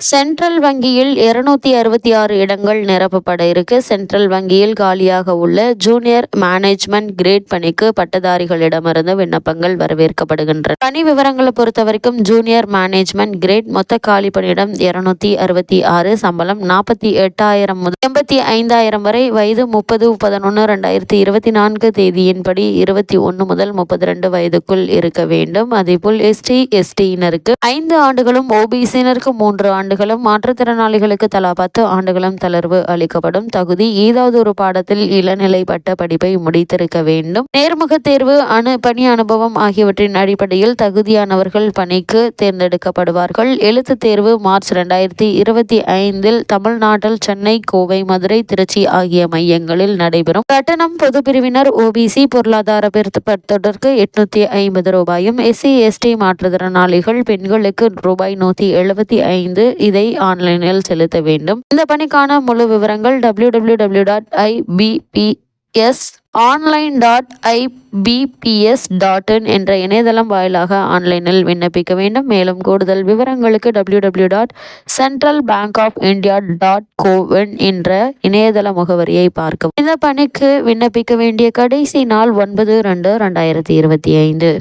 Central வங்கியில் 266 இடங்கள் நிரப்பப்பட இருக்கு. சென்ட்ரல் வங்கியில் காலியாக உள்ள ஜூனியர் மேனேஜ்மெண்ட் கிரேட் பணிக்கு பட்டதாரிகளிடமிருந்து விண்ணப்பங்கள் வரவேற்கப்படுகின்றன. பணி விவரங்களை பொறுத்த வரைக்கும் ஜூனியர் மேனேஜ்மெண்ட் கிரேட் மொத்த காலி பணியிடம் 266, சம்பளம் 48,000 முதல் 85,000 வரை, வயது 30/11/2024 தேதியின்படி 21 முதல் 32 வயதுக்குள் இருக்க வேண்டும். அதேபோல் ST/STயினருக்கு 5 ஆண்டுகளும், OBCயினருக்கு 3 ஆண்டுகளும், மாற்றுத்திறனாளிகளுக்கு தலா 10 ஆண்டுகளும் தளர்வு அளிக்கப்படும். தகுதி: ஏதாவது ஒரு பாடத்தில் இளநிலை பட்ட படிப்பை முடித்திருக்க வேண்டும். நேர்முக தேர்வு, பணி அனுபவம் ஆகியவற்றின் அடிப்படையில் தகுதியானவர்கள் பணிக்கு தேர்ந்தெடுக்கப்படுவார்கள். எழுத்து தேர்வு மார்ச் 2025 தமிழ்நாட்டில் சென்னை, கோவை, மதுரை, திருச்சி ஆகிய மையங்களில் நடைபெறும். கட்டணம்: பொது பிரிவினர் OBC பொருளாதார பிற்படுத்தோருக்கு ரூ. 850, SC/ST மாற்றுத்திறனாளிகள் பெண்களுக்கு ரூபாய் 175. இதை ஆன்லைனில் செலுத்த வேண்டும். இந்த பணிக்கான முழு விவரங்கள் www.online.ibps.in என்ற இணையதளம் வாயிலாக ஆன்லைனில் விண்ணப்பிக்க வேண்டும். மேலும் கூடுதல் விவரங்களுக்கு www.centralbankofindia.co.in என்ற இணையதள முகவரியை பார்க்கவும். இந்த பணிக்கு விண்ணப்பிக்க வேண்டிய கடைசி நாள் 9/2/2025.